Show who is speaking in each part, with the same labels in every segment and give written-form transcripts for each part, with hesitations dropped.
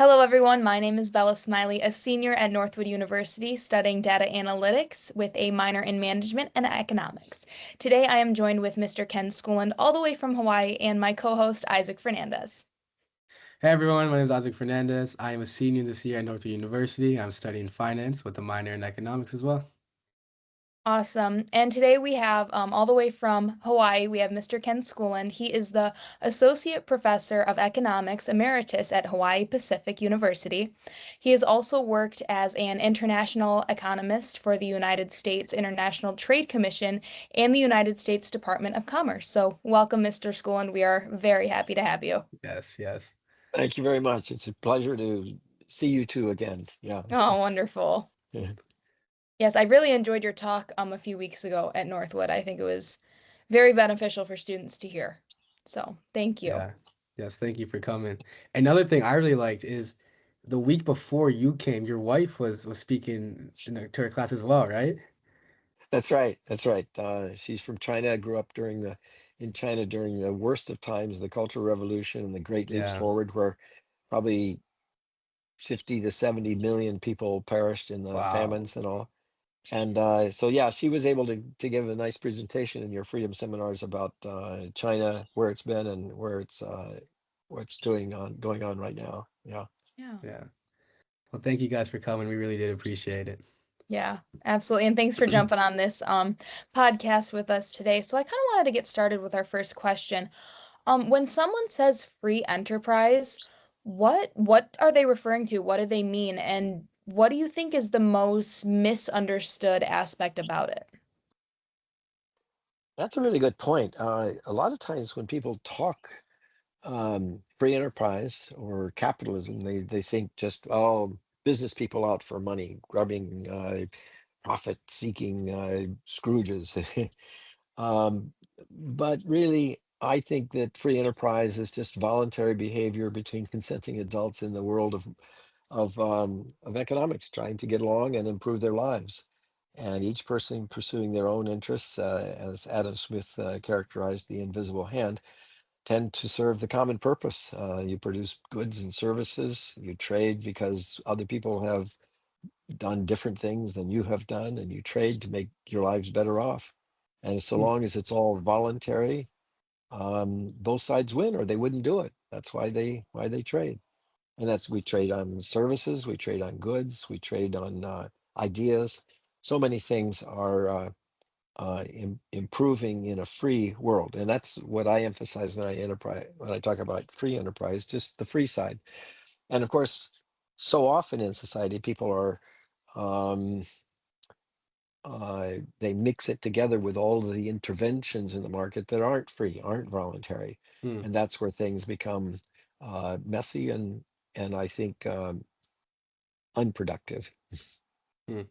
Speaker 1: Hello, everyone. My name is Bella Smiley, a senior at Northwood University studying data analytics with a minor in management and economics. Today, I am joined with Mr. Ken Schoolland, all the way from Hawaii, and my co-host, Isaac Fernandez.
Speaker 2: Hey everyone, my name is Isaac Fernandez. I am a senior this year at Northwood University. I'm studying finance with a minor in economics as well.
Speaker 1: Awesome. And today we have, all the way from Hawaii, we have Mr. Ken Schoolland. He is the Associate Professor of Economics Emeritus at Hawaii Pacific University. He has also worked as an international economist for the United States International Trade Commission and the United States Department of Commerce. So welcome, Mr. Schoolland. We are very happy to have you.
Speaker 2: Yes, yes.
Speaker 3: Thank you very much. It's a pleasure to see you two again. Yeah.
Speaker 1: Oh, wonderful.
Speaker 3: Yeah.
Speaker 1: Yes, I really enjoyed your talk a few weeks ago at Northwood. I think it was very beneficial for students to hear. So thank you.
Speaker 2: Yeah. Yes, thank you for coming. Another thing I really liked is the week before you came, your wife was speaking to her class as well, right?
Speaker 3: That's right. That's right. She's from China. Grew up in China during the worst of times, the Cultural Revolution and the Great Leap
Speaker 2: Yeah.
Speaker 3: Forward, where probably 50 to 70 million people perished in the
Speaker 2: Wow.
Speaker 3: famines and all. And so, yeah, she was able to give a nice presentation in your Freedom Seminars about China, where it's been and what's going on right now. Yeah.
Speaker 1: Yeah.
Speaker 2: Yeah. Well, thank you guys for coming. We really did appreciate it.
Speaker 1: Yeah, absolutely. And thanks for jumping on this podcast with us today. So I kind of wanted to get started with our first question. When someone says free enterprise, what are they referring to? What do they mean? And what do you think is the most misunderstood aspect about it?
Speaker 3: That's a really good point. A lot of times when people talk free enterprise or capitalism, they think just, oh, business people out for money, grubbing, profit-seeking Scrooges. But really, I think that free enterprise is just voluntary behavior between consenting adults in the world of economics, trying to get along and improve their lives. And each person pursuing their own interests, as Adam Smith characterized the invisible hand, tend to serve the common purpose. You produce goods and services, you trade because other people have done different things than you have done, and you trade to make your lives better off. And so
Speaker 2: Hmm.
Speaker 3: long as it's all voluntary, both sides win, or they wouldn't do it. That's why they trade. And we trade on services, we trade on goods, we trade on ideas. So many things are improving in a free world, and that's what I emphasize when I talk about free enterprise, just the free side. And of course, so often in society, people are um, they mix it together with all of the interventions in the market that aren't free, aren't voluntary,
Speaker 2: Hmm.
Speaker 3: and that's where things become messy and I think unproductive.
Speaker 2: Hmm.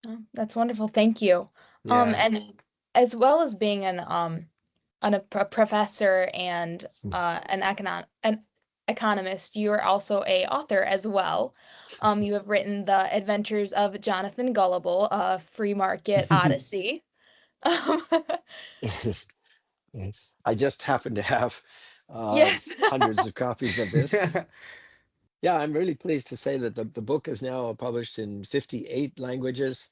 Speaker 1: Oh, that's wonderful. Thank you.
Speaker 2: Yeah.
Speaker 1: And as well as being a professor and an economist, you are also a author as well. You have written The Adventures of Jonathan Gullible, a free market odyssey. Um,
Speaker 3: Yes. I just happen to have
Speaker 1: yes.
Speaker 3: hundreds of copies of this. Yeah, I'm really pleased to say that the book is now published in 58 languages.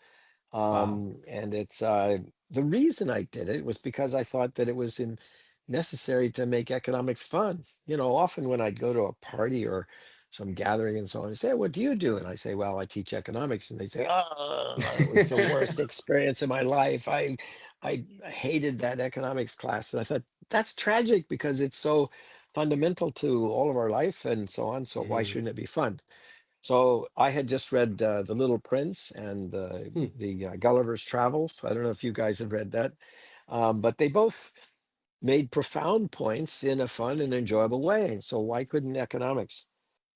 Speaker 2: Wow.
Speaker 3: And it's the reason I did it was because I thought that it was necessary to make economics fun. Often when I'd go to a party or some gathering and so on, I say, "What do you do?" And I say, "Well, I teach economics." And they say, "Oh, it was the worst experience of my life. I hated that economics class." And I thought that's tragic because it's so fundamental to all of our life and so on. So why
Speaker 2: Hmm.
Speaker 3: shouldn't it be fun? So I had just read The Little Prince and
Speaker 2: Hmm.
Speaker 3: the Gulliver's Travels. I don't know if you guys have read that, but they both made profound points in a fun and enjoyable way. So why couldn't economics?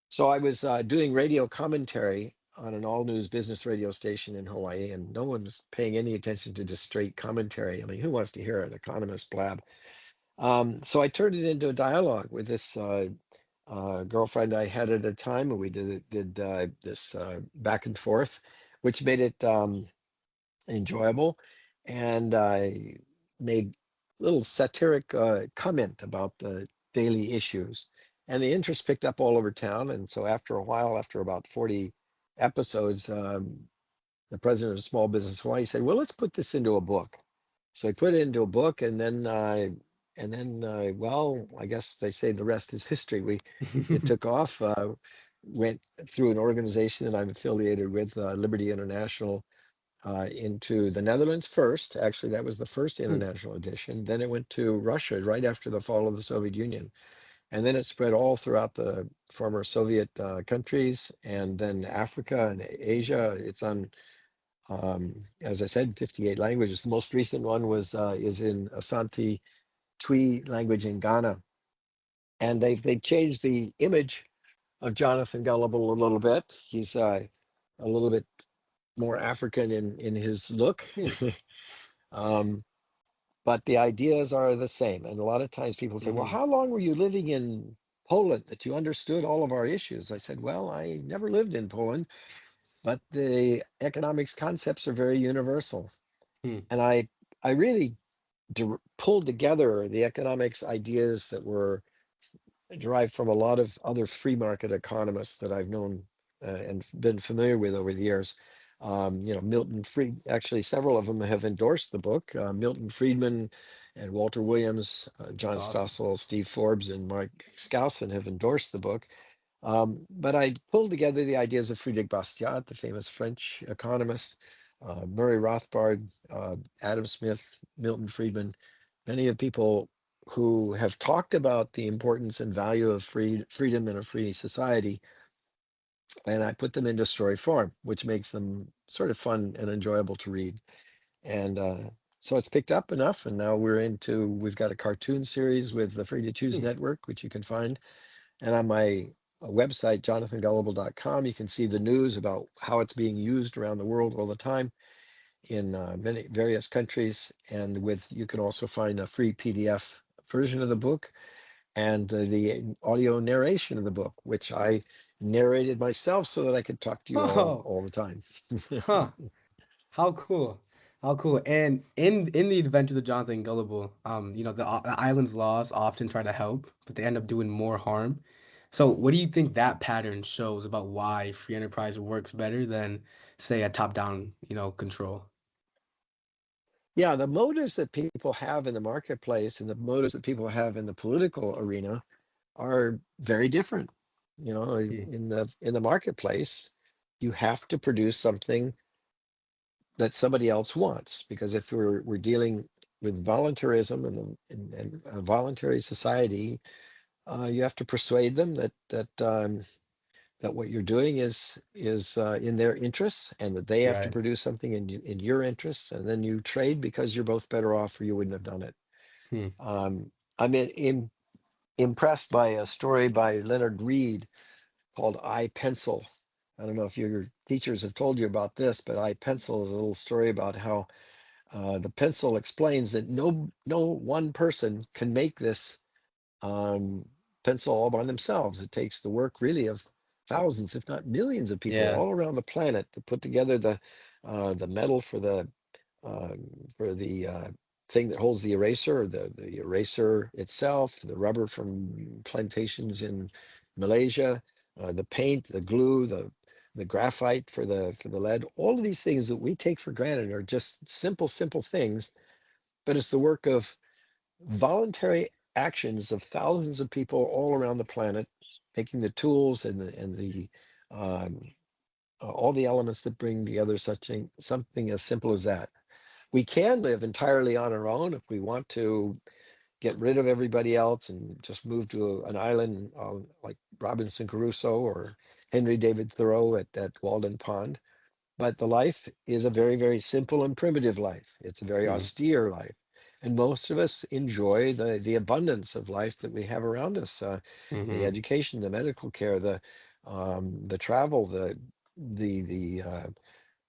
Speaker 3: So I was doing radio commentary on an all-news business radio station in Hawaii, and no one was paying any attention to just straight commentary. I mean, who wants to hear an economist blab? So I turned it into a dialogue with this girlfriend I had at a time, and we did this back and forth, which made it enjoyable, and I made little satiric comment about the daily issues. And the interest picked up all over town. And so after a while, after about 40 episodes, the president of Small Business Hawaii said, "Well, let's put this into a book." So he put it into a book, and then well, I guess they say the rest is history. It took off. Went through an organization that I'm affiliated with, Liberty International, into the Netherlands first. Actually, that was the first international edition. Then it went to Russia right after the fall of the Soviet Union. And then it spread all throughout the former Soviet countries, and then Africa and Asia. It's on, as I said, 58 languages. The most recent one is in Asante Twi language in Ghana. And they've changed the image of Jonathan Gullible a little bit. He's a little bit more African in his look. But the ideas are the same. And a lot of times people say, "Well, how long were you living in Poland that you understood all of our issues?" I said, "Well, I never lived in Poland, but the economics concepts are very universal." And I really pulled together the economics ideas that were derived from a lot of other free market economists that I've known and been familiar with over the years. Milton Fried, actually, several of them have endorsed the book. Milton Friedman and Walter Williams, John Stossel, Steve Forbes, and Mark Skousen have endorsed the book. But I pulled together the ideas of Friedrich Bastiat, the famous French economist, Murray Rothbard, Adam Smith, Milton Friedman, many of the people who have talked about the importance and value of freedom in a free society. And I put them into story form, which makes them sort of fun and enjoyable to read. And so it's picked up enough. And now we've got a cartoon series with the Free to Choose Network, which you can find. And on my website, jonathangullible.com, you can see the news about how it's being used around the world all the time in many various countries. And you can also find a free PDF version of the book and the audio narration of the book, which I narrated myself so that I could talk to you all the time.
Speaker 2: Huh. How cool. How cool. And in the Adventures of Jonathan Gullible, the island's laws often try to help, but they end up doing more harm. So what do you think that pattern shows about why free enterprise works better than, say, a top-down, control?
Speaker 3: Yeah, the motives that people have in the marketplace and the motives that people have in the political arena are very different. In the marketplace, you have to produce something that somebody else wants, because if we're dealing with voluntarism and a voluntary society, you have to persuade them that what you're doing is in their interests, and that they have to
Speaker 2: Right.
Speaker 3: produce something in your interests, and then you trade because you're both better off, or you wouldn't have done it.
Speaker 2: Hmm.
Speaker 3: I'm impressed by a story by Leonard Reed called I Pencil. I don't know if your teachers have told you about this, but I Pencil is a little story about how the pencil explains that no one person can make this pencil all by themselves. It takes the work really of thousands, if not millions, of people
Speaker 2: Yeah.
Speaker 3: all around the planet to put together the metal for the thing that holds the eraser, or the eraser itself, the rubber from plantations in Malaysia, the paint, the glue, the graphite for the lead. All of these things that we take for granted are just simple things, but it's the work of voluntary actions of thousands of people all around the planet, making the tools and the all the elements that bring together something as simple as that. We can live entirely on our own if we want to get rid of everybody else and just move to an island like Robinson Crusoe or Henry David Thoreau at Walden Pond. But the life is a very, very simple and primitive life. It's a very
Speaker 2: Hmm.
Speaker 3: austere life. And most of us enjoy the abundance of life that we have around us, the
Speaker 2: Hmm.
Speaker 3: education, the medical care, the travel, the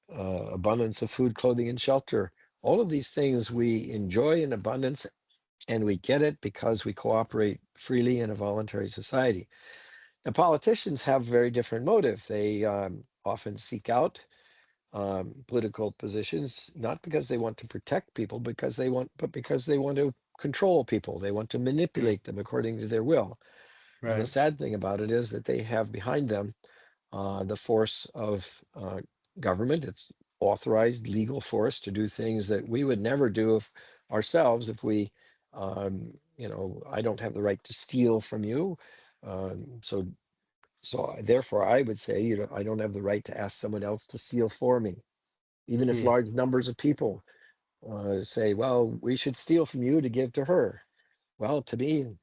Speaker 3: abundance of food, clothing, and shelter. All of these things we enjoy in abundance, and we get it because we cooperate freely in a voluntary society. Now, politicians have a very different motive. They often seek out political positions, not because they want to protect people, but because they want to control people. They want to manipulate them according to their will. And the
Speaker 2: Right.
Speaker 3: sad thing about it is that they have behind them the force of government. It's authorized legal force to do things that we would never do ourselves if we, I don't have the right to steal from you. So therefore, I would say, I don't have the right to ask someone else to steal for me. Even if
Speaker 2: Hmm.
Speaker 3: large numbers of people say, well, we should steal from you to give to her. Well, to me,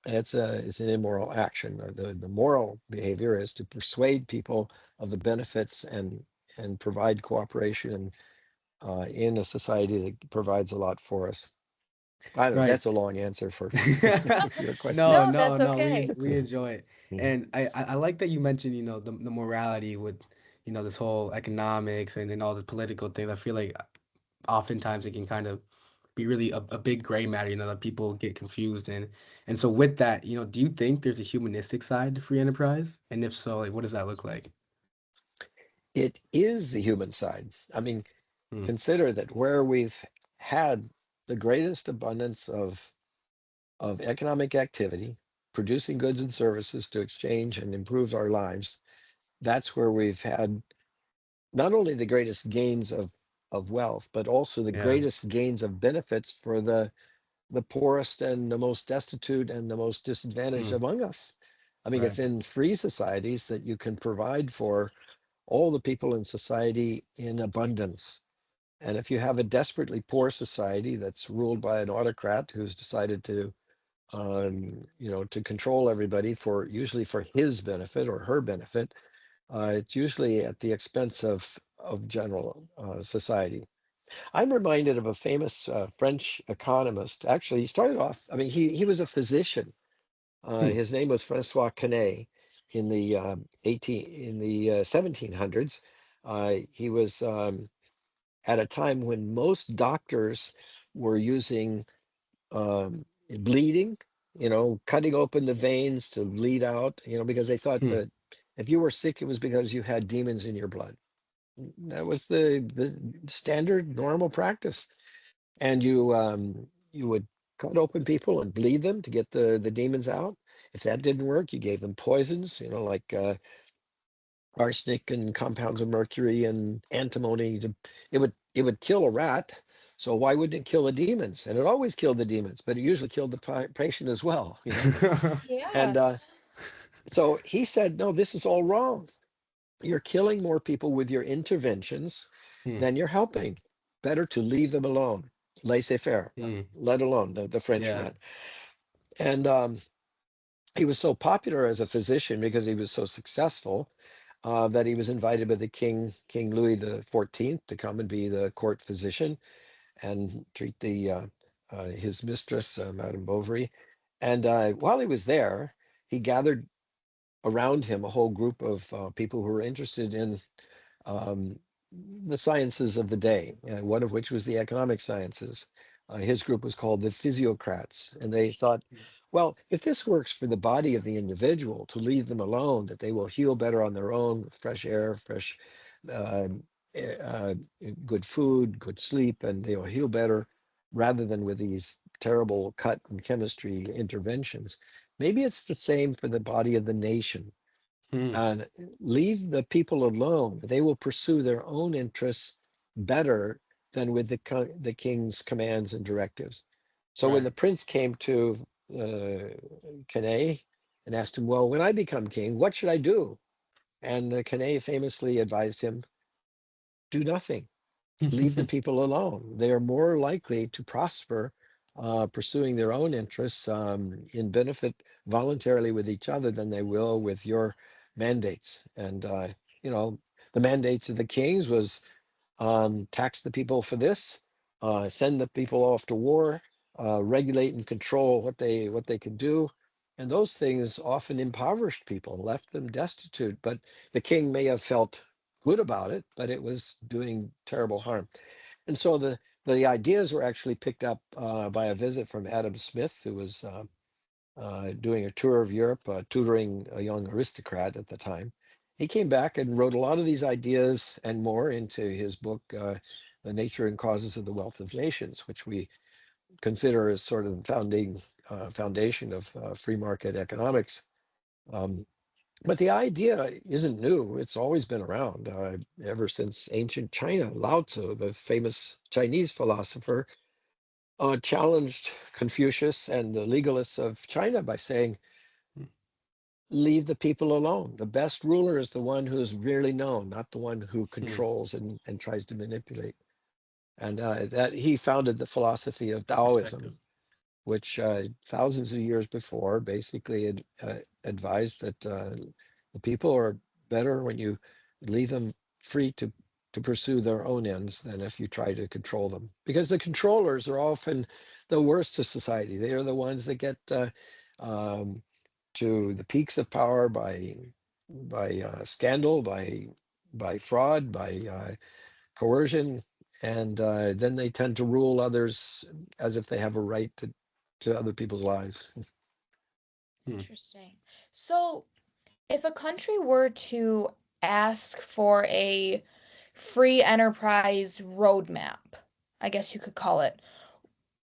Speaker 3: it's an immoral action. The moral behavior is to persuade people of the benefits and provide cooperation in a society that provides a lot for us. I don't know.
Speaker 2: Right.
Speaker 3: That's a long answer for your question.
Speaker 2: No,
Speaker 1: No,
Speaker 2: no,
Speaker 1: that's
Speaker 2: no.
Speaker 1: okay.
Speaker 2: We enjoy it,
Speaker 3: Mhm.
Speaker 2: and I like that you mentioned, the morality with, this whole economics and all the political things. I feel like oftentimes it can kind of be really a big gray matter, that people get confused in. And so with that, do you think there's a humanistic side to free enterprise? And if so, like, what does that look like?
Speaker 3: It is the human side. I mean,
Speaker 2: Hmm.
Speaker 3: consider that where we've had the greatest abundance of economic activity, producing goods and services to exchange and improve our lives, that's where we've had not only the greatest gains of wealth, but also the
Speaker 2: Yeah.
Speaker 3: greatest gains of benefits for the poorest and the most destitute and the most disadvantaged
Speaker 2: Hmm.
Speaker 3: among us. I mean,
Speaker 2: Right.
Speaker 3: it's in free societies that you can provide for all the people in society in abundance. And if you have a desperately poor society that's ruled by an autocrat who's decided to control everybody usually for his benefit or her benefit, it's usually at the expense of general society. I'm reminded of a famous French economist. Actually, he started off. I mean, he was a physician.
Speaker 2: Hmm.
Speaker 3: His name was Francois Quenet in the 1700s. He was at a time when most doctors were using bleeding, cutting open the veins to bleed out, because they thought
Speaker 2: Hmm.
Speaker 3: that if you were sick, it was because you had demons in your blood. That was the standard normal practice. And you would cut open people and bleed them to get the demons out. If that didn't work, you gave them poisons, like arsenic and compounds of mercury and antimony. It would kill a rat. So why wouldn't it kill the demons? And it always killed the demons, but it usually killed the patient as well.
Speaker 1: Yeah.
Speaker 3: And so he said, no, this is all wrong. You're killing more people with your interventions
Speaker 2: Hmm.
Speaker 3: than you're helping. Better to leave them alone. Laissez-faire,
Speaker 2: Hmm.
Speaker 3: let alone the French
Speaker 2: Yeah.
Speaker 3: man. And he was so popular as a physician because he was so successful that he was invited by the King Louis the 14th, to come and be the court physician and treat his mistress, Madame Bovary. And while he was there, he gathered around him a whole group of people who were interested in um, the sciences of the day, one of which was the economic sciences. His group was called the physiocrats, and they thought, well, if this works for the body of the individual to leave them alone, that they will heal better on their own with fresh air, fresh, uh, uh, good food, good sleep, and they will heal better rather than with these terrible cut and chemistry interventions. Maybe it's the same for the body of the nation,
Speaker 2: Hmm.
Speaker 3: and leave the people alone. They will pursue their own interests better than with the king's commands and directives. So when
Speaker 2: Right.
Speaker 3: the prince came to Cannae and asked him, well, when I become king, what should I do? And Cannae famously advised him, do nothing. Leave the people alone. They are more likely to prosper pursuing their own interests in benefit voluntarily with each other than they will with your mandates. And, the mandates of the kings was tax the people for this, send the people off to war, regulate and control what they can do. And those things often impoverished people, left them destitute. But the king may have felt good about it, but it was doing terrible harm. And so the ideas were actually picked up by a visit from Adam Smith, who was doing a tour of Europe, tutoring a young aristocrat at the time. He came back and wrote a lot of these ideas and more into his book, The Nature and Causes of the Wealth of Nations, which we consider as sort of the foundation of free market economics. But the idea isn't new. It's always been around ever since ancient China. Lao Tzu, the famous Chinese philosopher, challenged Confucius and the legalists of China by saying, leave the people alone. The best ruler is the one who is really known, not the one who controls and tries to manipulate. And that he founded the philosophy of Taoism, which thousands of years before basically advised that the people are better when you leave them free to pursue their own ends than if you try to control them. Because the controllers are often the worst of society. They are the ones that get to the peaks of power by scandal, by fraud, by coercion, and then they tend to rule others as if they have a right to other people's lives.
Speaker 1: Interesting. So, if a country were to ask for a free enterprise roadmap, I guess you could call it,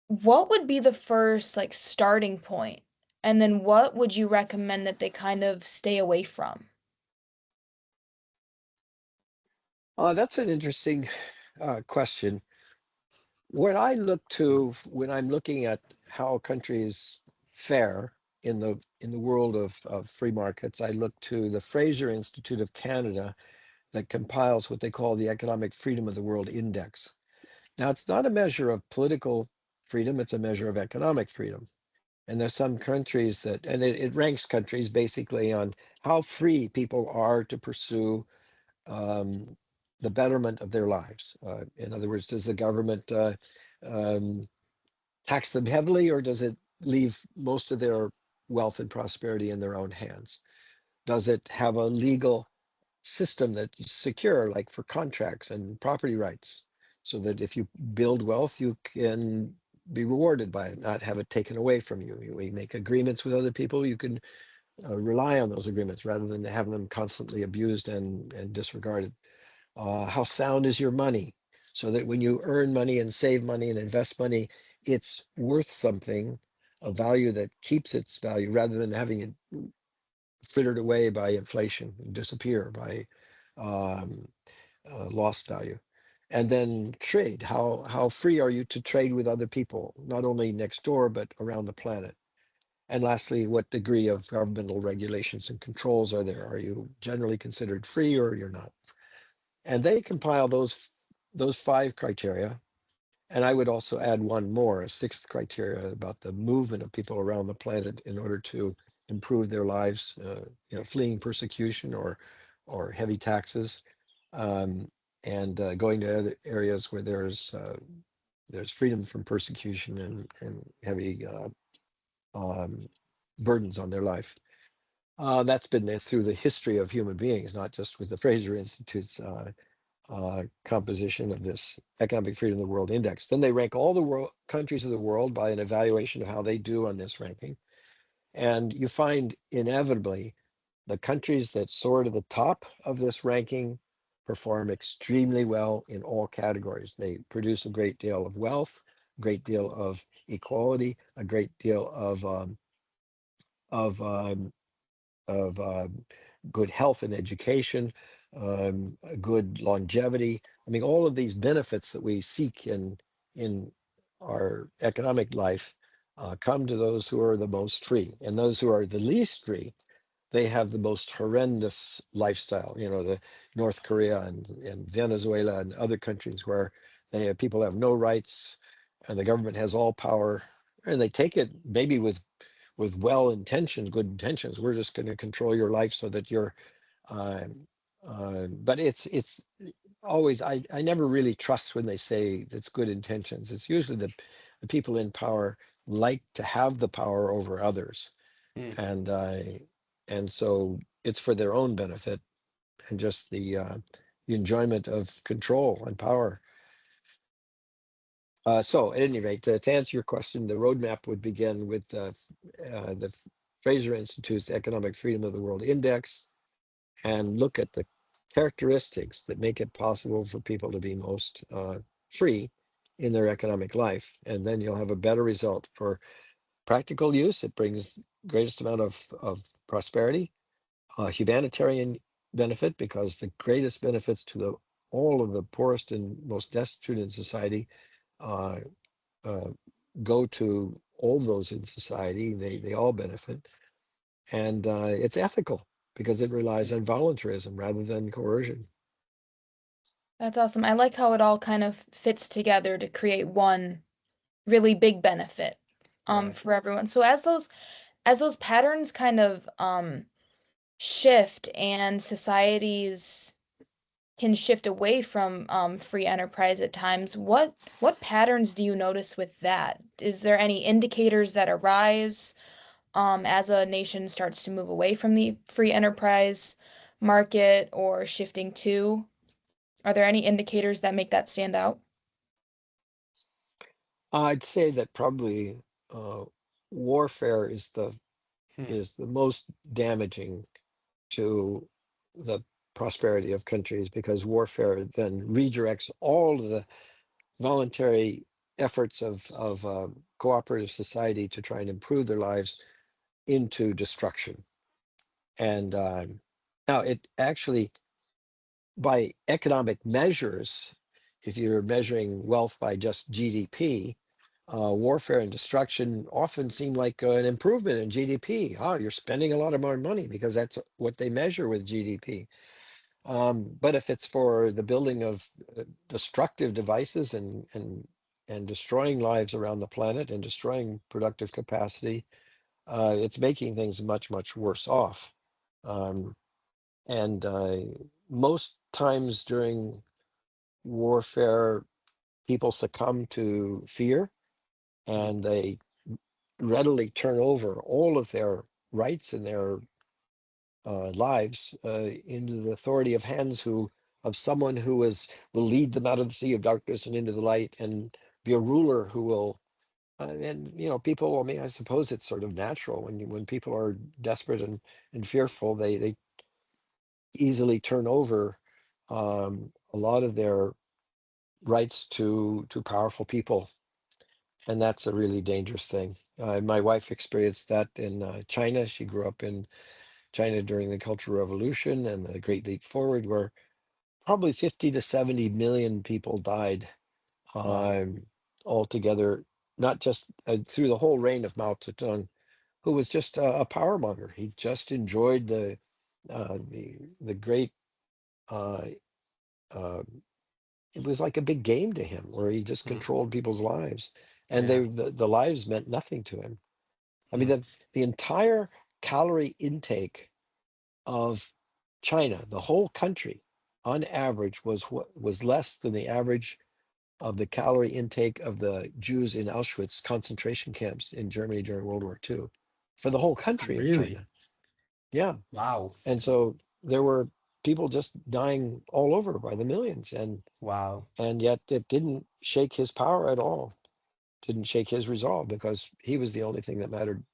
Speaker 1: what would be the first like starting point? And then what would you recommend that they kind of stay away from?
Speaker 3: That's an interesting question. What I look to when I'm looking at how countries fare in the world of free markets, I look to the Fraser Institute of Canada that compiles what they call the Economic Freedom of the World Index. Now, it's not a measure of political freedom, it's a measure of economic freedom. And there's some countries that, and it ranks countries basically on how free people are to pursue the betterment of their lives. In other words, does the government um, tax them heavily, or does it leave most of their wealth and prosperity in their own hands? Does it have a legal system that's secure, like for contracts and property rights, so that if you build wealth, you can be rewarded by it, not have it taken away from you? We make agreements with other people, you can rely on those agreements rather than have them constantly abused and disregarded. How sound is your money, so that when you earn money and save money and invest money, it's worth something, a value that keeps its value, rather than having it frittered away by inflation, disappear by lost value. And then trade. How free are you to trade with other people, not only next door but around the planet? And lastly, what degree of governmental regulations and controls are there? Are you generally considered free, or you're not? And they compile those 5 criteria. And I would also add one more, a 6th criteria about the movement of people around the planet in order to improve their lives, fleeing persecution or heavy taxes, and going to other areas where there's freedom from persecution and heavy burdens on their life. That's been there through the history of human beings, not just with the Fraser Institute's composition of this Economic Freedom of the World Index. Then they rank all the countries of the world by an evaluation of how they do on this ranking. And you find inevitably the countries that soar to the top of this ranking perform extremely well in all categories. They produce a great deal of wealth, a great deal of equality, a great deal of good health and education, good longevity. I mean, all of these benefits that we seek in our economic life come to those who are the most free, and those who are the least free, they have the most horrendous lifestyle. The North Korea and Venezuela and other countries where people have no rights, and the government has all power, and they take it maybe with good intentions. We're just going to control your life so that you're. But it's always, I never really trust when they say it's good intentions. It's usually the people in power like to have the power over others, and so it's for their own benefit and just the enjoyment of control and power. So at any rate, to answer your question, the roadmap would begin with the Fraser Institute's Economic Freedom of the World Index, and look at the characteristics that make it possible for people to be most free in their economic life, and then you'll have a better result. For practical use, it brings greatest amount of prosperity, humanitarian benefit, because the greatest benefits to all of the poorest and most destitute in society uh, uh, go to all those in society. They all benefit, and it's ethical because it relies on voluntarism rather than coercion.
Speaker 1: That's awesome. I like how it all kind of fits together to create one really big benefit
Speaker 2: Right.
Speaker 1: for everyone. So as those patterns kind of shift and societies can shift away from free enterprise at times, what patterns do you notice with that? Is there any indicators that arise as a nation starts to move away from the free enterprise market or shifting to? Are there any indicators that make that stand out?
Speaker 3: I'd say that probably uh, warfare
Speaker 2: Hmm.
Speaker 3: is the most damaging to the prosperity of countries, because warfare then redirects all of the voluntary efforts of cooperative society to try and improve their lives into destruction. And now it actually, by economic measures, if you're measuring wealth by just GDP, warfare and destruction often seem like an improvement in GDP. Oh, you're spending a lot of more money because that's what they measure with GDP. But if it's for the building of destructive devices and destroying lives around the planet and destroying productive capacity, it's making things much worse off. Um, and most times during warfare, people succumb to fear,
Speaker 2: Hmm.
Speaker 3: and they readily turn over all of their rights and their lives into the authority of hands who of someone who will lead them out of the sea of darkness and into the light, and be a ruler who will. And people. I mean, I suppose it's sort of natural when people are desperate and fearful, they easily turn over a lot of their rights to powerful people, and that's a really dangerous thing. My wife experienced that in China. She grew up in China during the Cultural Revolution and the Great Leap Forward, where probably 50 to 70 million people died
Speaker 2: Wow.
Speaker 3: um, altogether, not just through the whole reign of Mao Zedong, who was just a power monger. He just enjoyed the great. Uh, uh, it was like a big game to him, where he just
Speaker 2: Hmm.
Speaker 3: controlled people's lives, and
Speaker 2: Yeah.
Speaker 3: the lives meant nothing to him. I mean,
Speaker 2: Hmm.
Speaker 3: the entire calorie intake of China, the whole country, on average, was less than the average of the calorie intake of the Jews in Auschwitz concentration camps in Germany during World War II, for the whole country of
Speaker 2: Really?
Speaker 3: China. Yeah,
Speaker 2: Wow.
Speaker 3: and so there were people just dying all over by the millions,
Speaker 2: Wow.
Speaker 3: and yet it didn't shake his power at all. Didn't shake his resolve, because he was the only thing that mattered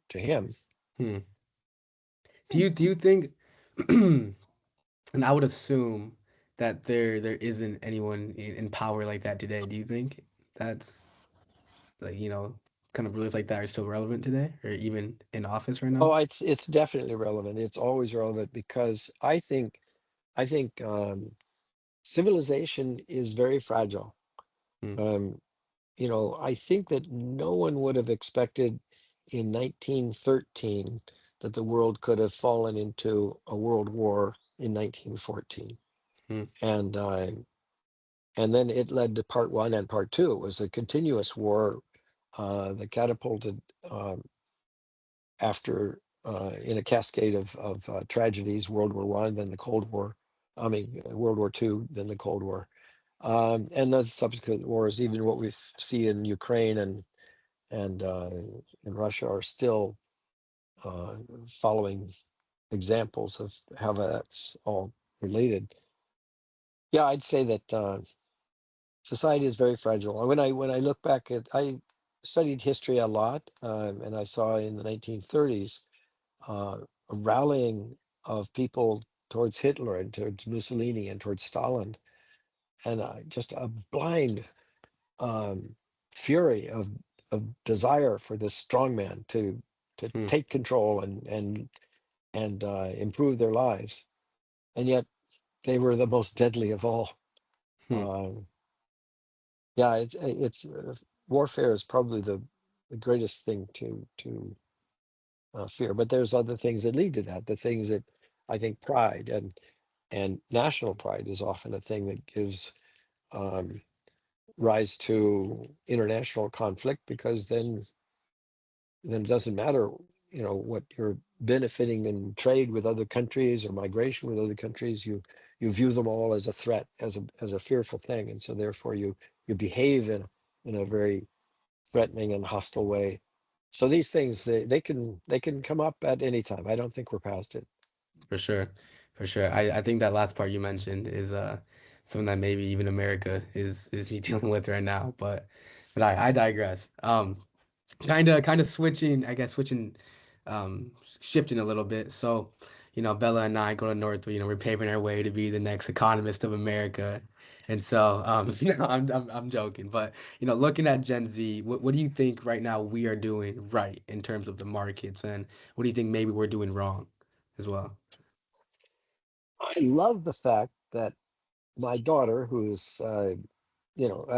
Speaker 3: to him.
Speaker 2: Hmm. Do you think and I would assume that there isn't anyone in power like that today. Do you think that's like, kind of rulers like that are still relevant today or even in office right
Speaker 3: Oh,
Speaker 2: now?
Speaker 3: it's definitely relevant. It's always relevant, because I think civilization is very fragile.
Speaker 2: Hmm.
Speaker 3: Um, I think that no one would have expected in 1913 that the world could have fallen into a world war in 1914.
Speaker 2: Hmm.
Speaker 3: And then it led to part one and part two. It was a continuous war that catapulted after in a cascade of tragedies: World War One, then the Cold War. I mean, World War Two, then the Cold War, and the subsequent wars. Even what we see in Ukraine and in Russia are still uh, following examples of how that's all related. Yeah, I'd say that society is very fragile. When I look back I studied history a lot, and I saw in the 1930s a rallying of people towards Hitler and towards Mussolini and towards Stalin, and just a blind fury of desire for this strongman to
Speaker 2: Hmm.
Speaker 3: take control and improve their lives, and yet they were the most deadly of all.
Speaker 2: Hmm.
Speaker 3: Um, yeah, it's warfare is probably the greatest thing to fear. But there's other things that lead to that. The things that I think pride and national pride is often a thing that gives um, rise to international conflict, because then it doesn't matter, what you're benefiting in trade with other countries or migration with other countries. You view them all as a threat, as a fearful thing, and so therefore you behave in a very threatening and hostile way. So these things, they can come up at any time. I don't think we're past it.
Speaker 2: For sure. For sure. I think that last part you mentioned is something that maybe even America is dealing with right now. But I digress. Kind of switching, I guess, shifting a little bit. So, Bella and I go to Northwood, we're paving our way to be the next economist of America. And so, I'm joking, but looking at Gen Z, what do you think right now we are doing right in terms of the markets, and what do you think maybe we're doing wrong as well?
Speaker 3: I love the fact that my daughter, who's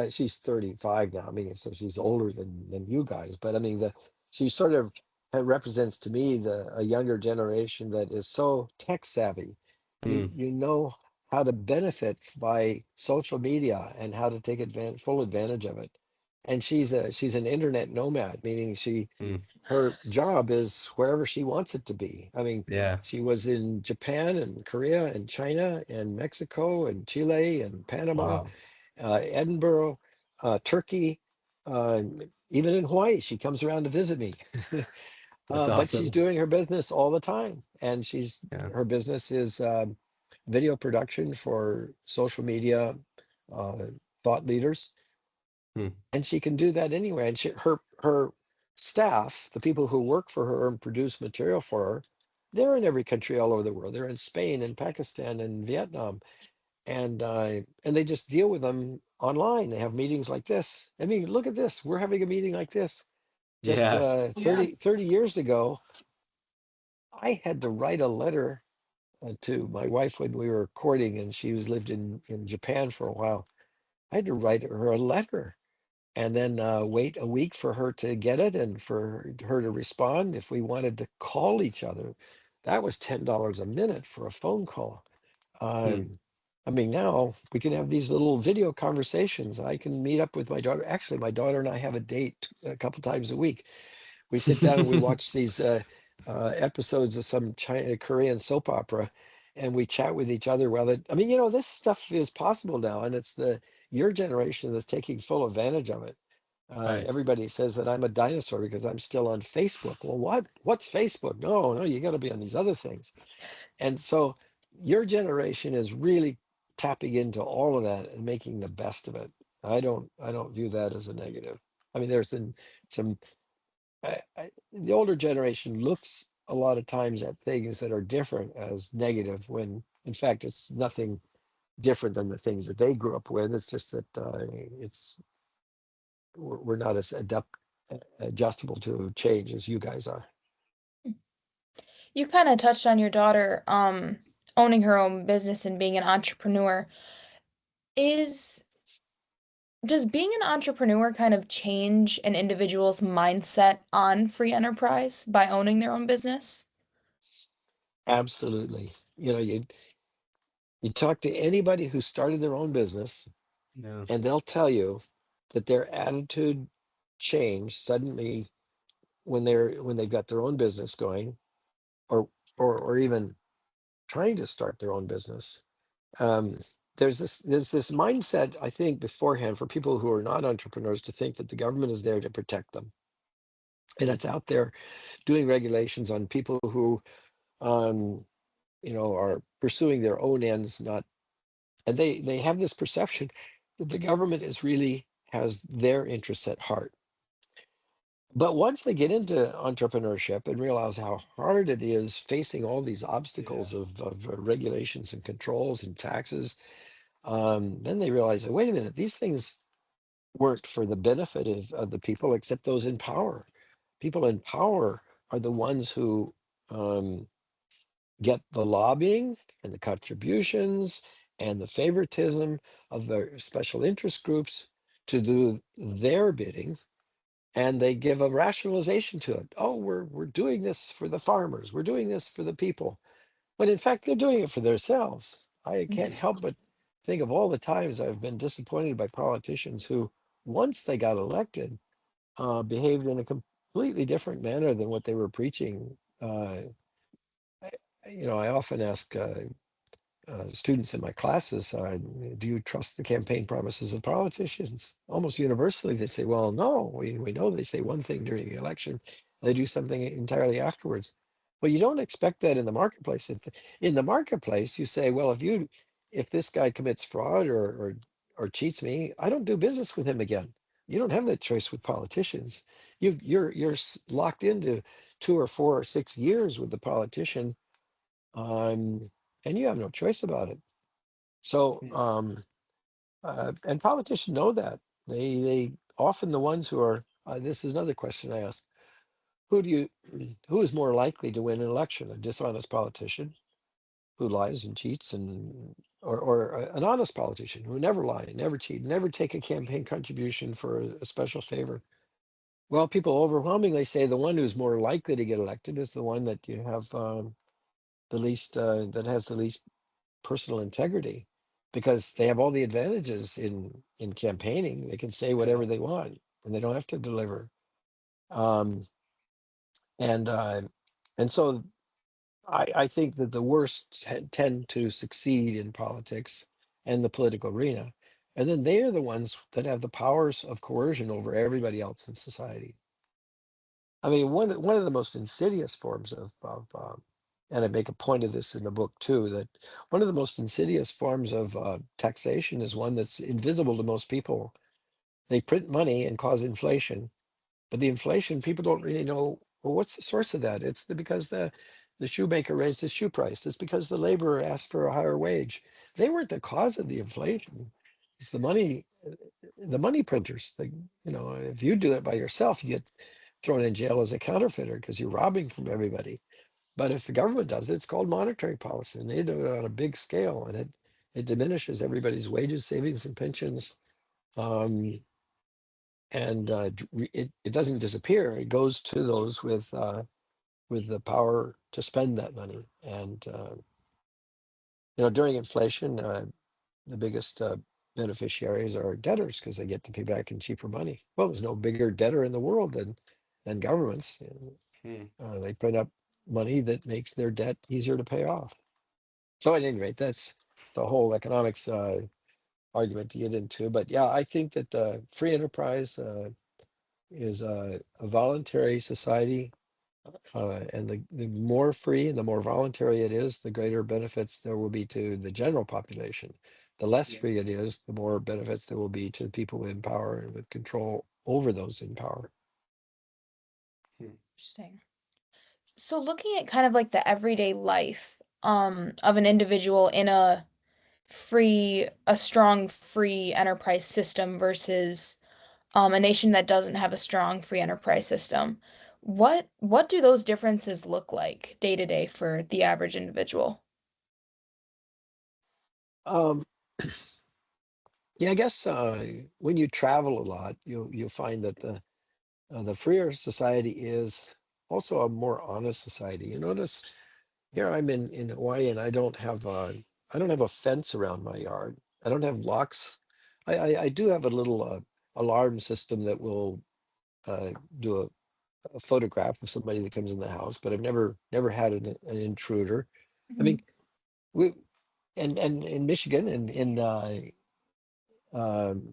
Speaker 3: she's 35 now. I mean, so she's older than you guys, but I mean, she sort of represents to me a younger generation that is so tech savvy.
Speaker 2: Mm,
Speaker 3: You know how to benefit by social media and how to take full advantage of it. And she's an internet nomad, meaning
Speaker 2: mm,
Speaker 3: her job is wherever she wants it to be. I mean,
Speaker 2: yeah.
Speaker 3: she was in Japan and Korea and China and Mexico and Chile and Panama,
Speaker 2: Wow.
Speaker 3: Edinburgh, Turkey, uh, even in Hawaii. She comes around to visit me.
Speaker 2: That's
Speaker 3: But she's
Speaker 2: awesome.
Speaker 3: doing her business all the time, and
Speaker 2: Yeah.
Speaker 3: her business is video production for social media uh, thought leaders,
Speaker 2: Mm,
Speaker 3: and she can do that anywhere. And her staff, the people who work for her and produce material for her, they're in every country all over the world. They're in Spain and Pakistan and Vietnam, and they just deal with them online. They have meetings like this. I mean, look at this. We're having a meeting like this. Just
Speaker 2: yeah.
Speaker 3: 30 years ago, I had to write a letter to my wife when we were courting, and she was lived in Japan for a while. I had to write her a letter and then wait a week for her to get it and for her to respond. If we wanted to call each other, that was $10 a minute for a phone call.
Speaker 2: Mm.
Speaker 3: Um, I mean, now we can have these little video conversations. I can meet up with my daughter. Actually, my daughter and I have a date a couple times a week. We sit down and we watch these episodes of some Korean soap opera, and we chat with each other. I mean, this stuff is possible now, and it's your generation that's taking full advantage of it.
Speaker 2: Right.
Speaker 3: Everybody says that I'm a dinosaur because I'm still on Facebook. Well, what's Facebook? No, no, you got to be on these other things. And so your generation is really tapping into all of that and making the best of it. I don't view that as a negative. I mean, there's some the older generation looks a lot of times at things that are different as negative, when in fact it's nothing different than the things that they grew up with. It's just that we're not as adjustable to change as you guys are.
Speaker 1: You kind of touched on your daughter owning her own business and being an entrepreneur. Is Does being an entrepreneur kind of change an individual's mindset on free enterprise by owning their own business?
Speaker 3: Absolutely. You talk to anybody who started their own business,
Speaker 2: Yeah.
Speaker 3: and they'll tell you that their attitude changed suddenly when they've got their own business going, or even trying to start their own business. Um, there's this mindset, I think, beforehand for people who are not entrepreneurs, to think that the government is there to protect them, and it's out there doing regulations on people who um, are pursuing their own ends, not and they have this perception that the government is really has their interests at heart. But once they get into entrepreneurship and realize how hard it is facing all these
Speaker 2: Yeah.
Speaker 3: obstacles of regulations and controls and taxes, then they realize that, wait a minute, these things, worked for the benefit of the people, except those in power. People in power are the ones who get the lobbying and the contributions and the favoritism of their special interest groups to do their bidding, and they give a rationalization to it. Oh, we're doing this for the farmers, we're doing this for the people, when in fact they're doing it for themselves. I can't help but think of all the times I've been disappointed by politicians who, once they got elected, behaved in a completely different manner than what they were preaching. I often ask students in my classes, do you trust the campaign promises of politicians? Almost universally, they say, well, no, we know they say one thing during the election, they do something entirely afterwards. Well, you don't expect that in the marketplace. In the marketplace, you say, well, if this guy commits fraud or cheats me, I don't do business with him again. You don't have that choice with politicians. You're locked into 2 or 4 or 6 years with the politician, and you have no choice about it. So, and politicians know that. They often the ones who are. This is another question I ask: who is more likely to win an election? A dishonest politician who lies and cheats, or an honest politician who never lie, never cheat, never take a campaign contribution for a special favor? Well, people overwhelmingly say the one who's more likely to get elected is the one that you have the least that has the least personal integrity, because they have all the advantages in campaigning. They can say whatever they want and they don't have to deliver. Um, and uh, and so I think that the worst tend to succeed in politics and the political arena, and then they are the ones that have the powers of coercion over everybody else in society. I mean, one of the most insidious forms and I make a point of this in the book too, that one of the most insidious forms of taxation is one that's invisible to most people. They print money and cause inflation, but the inflation, people don't really know, well, what's the source of that? It's because the shoemaker raised his shoe price. It's because the laborer asked for a higher wage. They weren't the cause of the inflation. It's the money printers. If you do it by yourself, you get thrown in jail as a counterfeiter because you're robbing from everybody. But if the government does it, it's called monetary policy, and they do it on a big scale, and it diminishes everybody's wages, savings, and pensions. It doesn't disappear. It goes to those with the power to spend that money. And during inflation, the biggest beneficiaries are debtors because they get to pay back in cheaper money. Well, there's no bigger debtor in the world than governments. They print up money that makes their debt easier to pay off. So at any rate, that's the whole economics argument to get into. But yeah, I think that free enterprise is a voluntary society, and the more free and the more voluntary it is, the greater benefits there will be to the general population. The less free it is, the more benefits there will be to the people in power and with control over those in power.
Speaker 1: Interesting. So looking at kind of like the everyday life of an individual in a strong free enterprise system versus a nation that doesn't have a strong free enterprise system, what do those differences look like day to day for the average individual?
Speaker 3: Um, yeah, I guess when you travel a lot, you'll find that the freer society is also a more honest society. You notice here I'm in Hawaii, and I don't have a fence around my yard. I don't have locks. I do have a little alarm system that will do a photograph of somebody that comes in the house, but I've never had an intruder. I
Speaker 1: Mhm.
Speaker 3: mean, we and in Michigan and in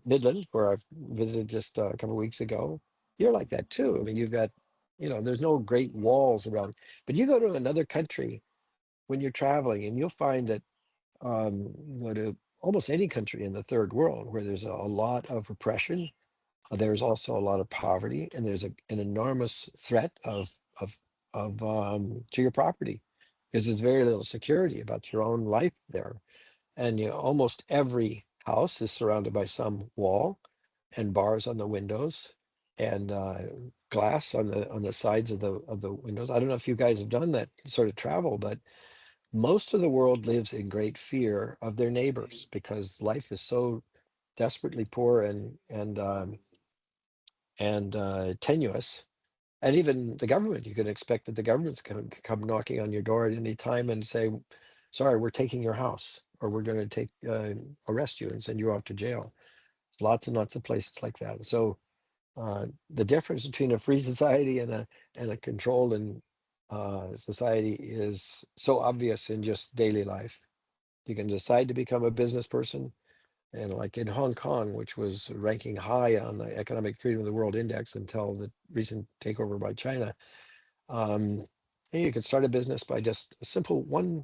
Speaker 3: Midland, where I've visited just a couple of weeks ago, you're like that too. I mean, you've got, there's no great walls around, but you go to another country when you're traveling, and you'll find that you go to almost any country in the third world where there's a lot of repression. There's also a lot of poverty, and there's an enormous threat of to your property, because there's very little security about your own life there. And almost every house is surrounded by some wall. and bars on the windows, and glass on the sides of the windows. I don't know if you guys have done that sort of travel, but most of the world lives in great fear of their neighbors because life is so desperately poor and tenuous. And even the government, you can expect that the government's going to come knocking on your door at any time and say, sorry, we're taking your house, or we're going to arrest you and send you off to jail. Lots and lots of places like that. So the difference between a free society and a controlled and society is so obvious in just daily life. You can decide to become a business person, and like in Hong Kong, which was ranking high on the Economic Freedom of the World Index until the recent takeover by China, and you could start a business by just a simple one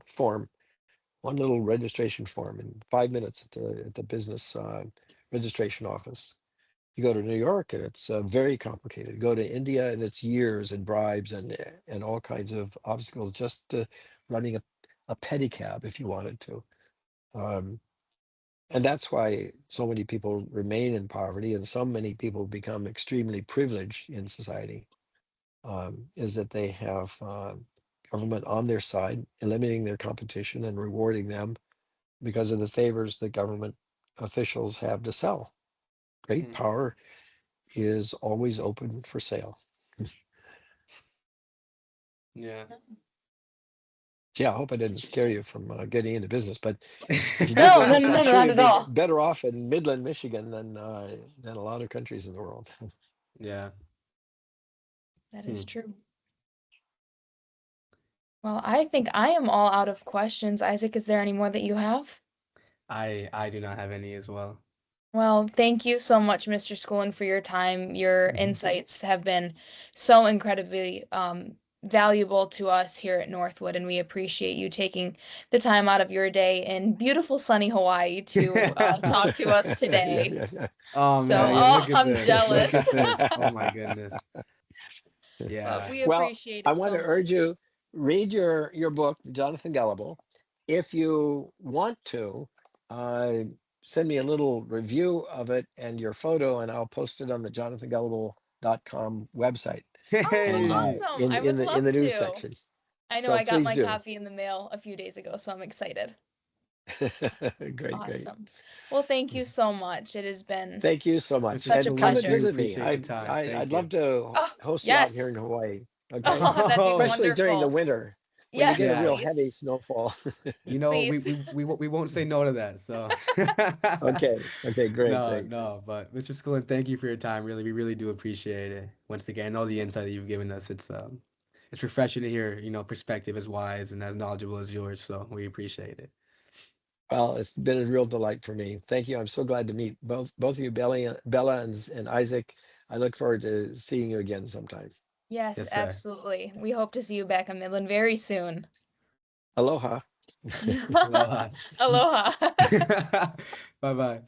Speaker 3: little registration form in 5 minutes at the business registration office. You go to New York and it's very complicated. Go to India and it's years and bribes and all kinds of obstacles just to running a pedicab if you wanted to. And that's why so many people remain in poverty and so many people become extremely privileged in society, is that they have government on their side, eliminating their competition and rewarding them because of the favors that government officials have to sell. Great power is always open for sale.
Speaker 2: Yeah.
Speaker 3: Yeah, I hope I didn't scare you from getting into business, but if you do
Speaker 1: No, no,
Speaker 3: business,
Speaker 1: no,
Speaker 3: I'm
Speaker 1: no,
Speaker 3: sure
Speaker 1: not
Speaker 3: you'll
Speaker 1: at
Speaker 3: be
Speaker 1: all.
Speaker 3: better off in Midland, Michigan than a lot of countries in the world.
Speaker 2: Yeah.
Speaker 1: That
Speaker 2: Hmm.
Speaker 1: is true. Well, I think I am all out of questions. Isaac, is there any more that you have?
Speaker 2: I do not have any as well.
Speaker 1: Well, thank you so much, Mr. Schoolland, for your time. Your insights have been so incredibly valuable to us here at Northwood, and we appreciate you taking the time out of your day in beautiful sunny Hawaii to talk to us
Speaker 3: Yeah,
Speaker 1: today.
Speaker 3: yeah, yeah.
Speaker 2: Oh
Speaker 1: So,
Speaker 2: man, yeah,
Speaker 1: oh,
Speaker 2: look at
Speaker 1: I'm
Speaker 2: this. Look
Speaker 1: jealous.
Speaker 2: at this. Oh my goodness.
Speaker 1: But
Speaker 2: Yeah.
Speaker 1: we
Speaker 3: Well,
Speaker 1: appreciate
Speaker 3: I
Speaker 1: it
Speaker 3: want
Speaker 1: so
Speaker 3: to urge
Speaker 1: much.
Speaker 3: you, read your book, Jonathan Gullible. If you want to, uh, send me a little review of it and your photo, and I'll post it on the jonathangullible.com website
Speaker 1: Oh,
Speaker 3: and
Speaker 2: Hey.
Speaker 1: awesome.
Speaker 3: in
Speaker 1: I would
Speaker 3: in
Speaker 1: love
Speaker 3: the news
Speaker 1: to.
Speaker 3: section.
Speaker 1: I know
Speaker 3: So
Speaker 1: I got
Speaker 3: please
Speaker 1: my
Speaker 3: do.
Speaker 1: copy in the mail a few days ago, so I'm excited.
Speaker 3: Great, great.
Speaker 1: Awesome. Well, thank you so much. It has been
Speaker 3: Thank you so much.
Speaker 2: Mr.
Speaker 1: such a
Speaker 3: And come
Speaker 2: Schoolland,
Speaker 3: and
Speaker 2: we
Speaker 1: pleasure.
Speaker 3: visit me.
Speaker 2: appreciate the time.
Speaker 3: I'd
Speaker 2: Thank
Speaker 3: love
Speaker 2: you.
Speaker 3: to
Speaker 1: Oh,
Speaker 3: host you out here
Speaker 1: yes.
Speaker 3: in Hawaii. Okay.
Speaker 1: Oh, that'd be
Speaker 2: Oh,
Speaker 3: Especially during the
Speaker 1: wonderful.
Speaker 3: winter when you get a
Speaker 1: Yes,
Speaker 2: yeah.
Speaker 3: real
Speaker 1: please.
Speaker 3: heavy snowfall.
Speaker 2: You know,
Speaker 1: Please.
Speaker 2: we won't say no to that. So
Speaker 3: Okay. Okay. Great.
Speaker 2: no,
Speaker 3: Great.
Speaker 2: no. But Mr. Schoolland, thank you for your time. Really, we really do appreciate it. Once again, all the insight that you've given us, it's refreshing to hear, perspective as wise and as knowledgeable as yours. So we appreciate it.
Speaker 3: Well, it's been a real delight for me. Thank you. I'm so glad to meet both of you, Bella and Isaac. I look forward to seeing you again sometime.
Speaker 1: Yes,
Speaker 2: Yes, sir.
Speaker 1: absolutely. We hope to see you back in Midland very soon.
Speaker 3: Aloha.
Speaker 2: Aloha.
Speaker 1: Aloha.
Speaker 2: Bye bye.